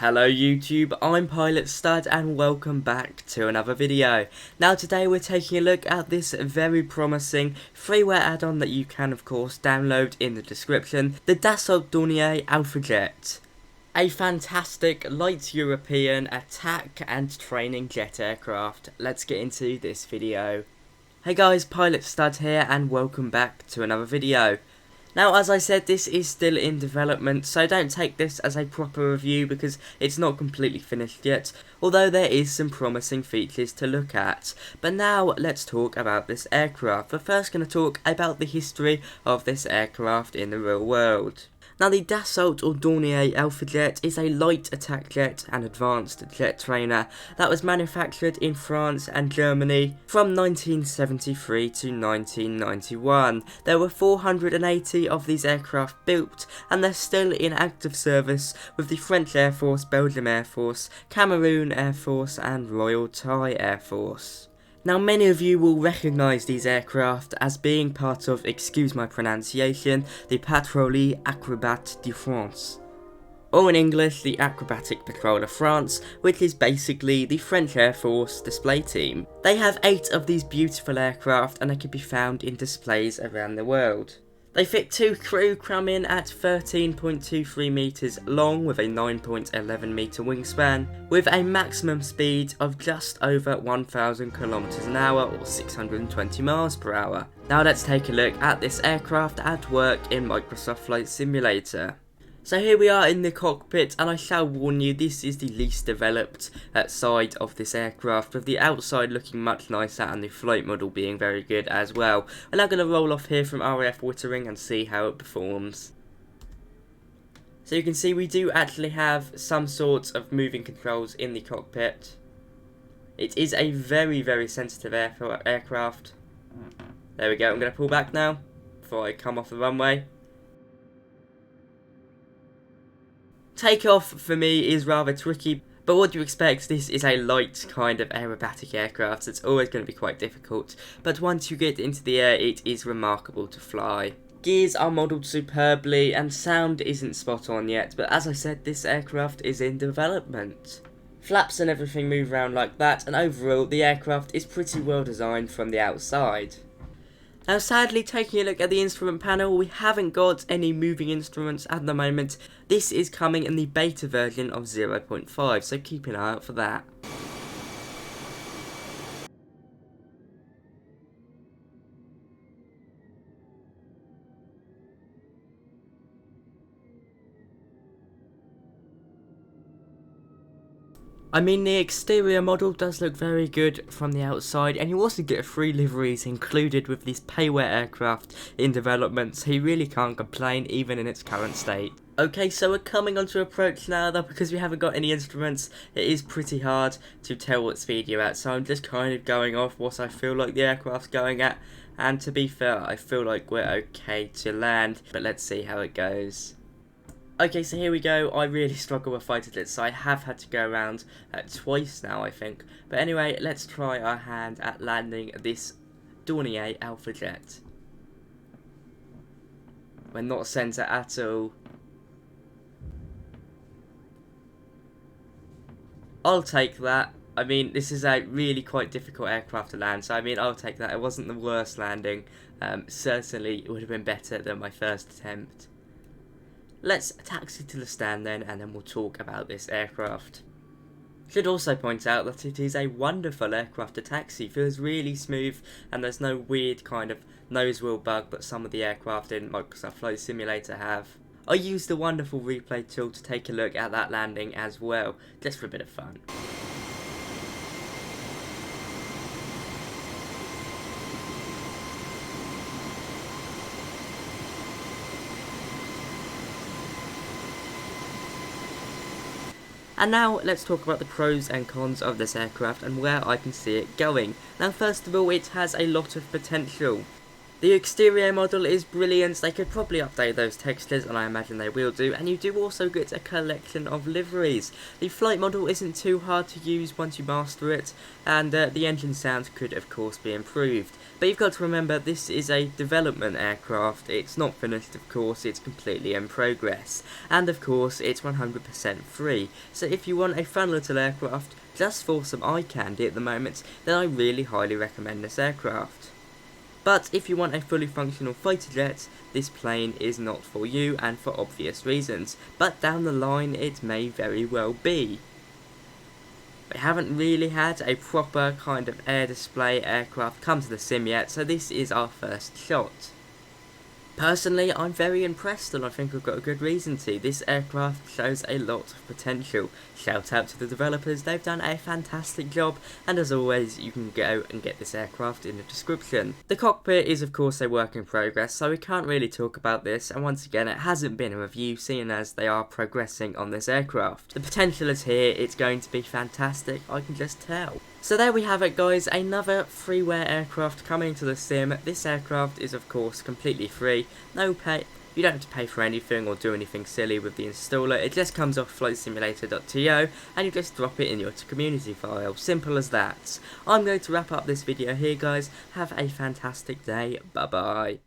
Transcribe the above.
Hello YouTube, I'm Pilot Stud and welcome back to another video. Now today we're taking a look at this very promising freeware add-on that you can of course download in the description, the Dassault Dornier Alpha Jet. A fantastic light European attack and training jet aircraft. Let's get into this video. Hey guys, Pilot Stud here and welcome back to another video. Now, as I said, this is still in development, so don't take this as a proper review because it's not completely finished yet, although there is some promising features to look at. But now, let's talk about this aircraft. We're first going to talk about the history of this aircraft in the real world. Now, the Dassault or Dornier Alpha Jet is a light attack jet and advanced jet trainer that was manufactured in France and Germany from 1973 to 1991. There were 480 of these aircraft built, and they're still in active service with the French Air Force, Belgium Air Force, Cameroon Air Force and Royal Thai Air Force. Now, many of you will recognise these aircraft as being part of, excuse my pronunciation, the Patrouille Acrobat de France. Or in English, the Acrobatic Patrol of France, which is basically the French Air Force display team. They have 8 of these beautiful aircraft and they can be found in displays around the world. They fit 2 crew, come in at 13.23 metres long with a 9.11 metre wingspan, with a maximum speed of just over 1,000 kilometers an hour or 620 miles per hour. Now let's take a look at this aircraft at work in Microsoft Flight Simulator. So here we are in the cockpit, and I shall warn you, this is the least developed side of this aircraft, with the outside looking much nicer and the flight model being very good as well. I'm now going to roll off here from RAF Wittering and see how it performs. So you can see we do actually have some sorts of moving controls in the cockpit. It is a very sensitive aircraft. There we go, I'm going to pull back now before I come off the runway. Takeoff for me is rather tricky, but what do you expect? This is a light kind of aerobatic aircraft, so it's always going to be quite difficult, but once you get into the air it is remarkable to fly. Gears are modelled superbly and sound isn't spot on yet, but as I said, this aircraft is in development. Flaps and everything move around like that, and overall the aircraft is pretty well designed from the outside. Now sadly, taking a look at the instrument panel, we haven't got any moving instruments at the moment. This is coming in the beta version of 0.5, so keep an eye out for that. I mean, the exterior model does look very good from the outside, and you also get free liveries included with this payware aircraft in development, so you really can't complain even in its current state. Okay, so we're coming onto approach now though, because we haven't got any instruments. It is pretty hard to tell what speed you're at, so I'm just kind of going off what I feel like the aircraft's going at, and to be fair, I feel like we're okay to land, but let's see how it goes. Okay, so here we go. I really struggle with fighter jets, so I have had to go around twice now, I think. But anyway, let's try our hand at landing this Dornier Alpha Jet. We're not centre at all. I'll take that. I mean, this is a really quite difficult aircraft to land, so I mean, I'll take that. It wasn't the worst landing. Certainly, it would have been better than my first attempt. Let's taxi to the stand then, and then we'll talk about this aircraft. Should also point out that it is a wonderful aircraft to taxi. Feels really smooth, and there's no weird kind of nose wheel bug that some of the aircraft in Microsoft Flight Simulator have. I used the wonderful replay tool to take a look at that landing as well, just for a bit of fun. And now let's talk about the pros and cons of this aircraft and where I can see it going. Now first of all, it has a lot of potential. The exterior model is brilliant. They could probably update those textures, and I imagine they will do, and you do also get a collection of liveries. The flight model isn't too hard to use once you master it, and the engine sound could of course be improved. But you've got to remember, this is a development aircraft. It's not finished, of course, it's completely in progress. And of course, it's 100% free. So if you want a fun little aircraft, just for some eye candy at the moment, then I really highly recommend this aircraft. But if you want a fully functional fighter jet, this plane is not for you, and for obvious reasons. But down the line, it may very well be. We haven't really had a proper kind of air display aircraft come to the sim yet, so this is our first shot. Personally, I'm very impressed, and I think I've got a good reason to. This aircraft shows a lot of potential. Shout out to the developers, they've done a fantastic job, and as always, you can go and get this aircraft in the description. The cockpit is of course a work in progress, so we can't really talk about this, and once again, it hasn't been a review, seeing as they are progressing on this aircraft. The potential is here, it's going to be fantastic, I can just tell. So there we have it guys, another freeware aircraft coming to the sim. This aircraft is of course completely free, no pay, you don't have to pay for anything or do anything silly with the installer, it just comes off flightsimulator.to and you just drop it in your community file, simple as that. I'm going to wrap up this video here guys, have a fantastic day, bye bye.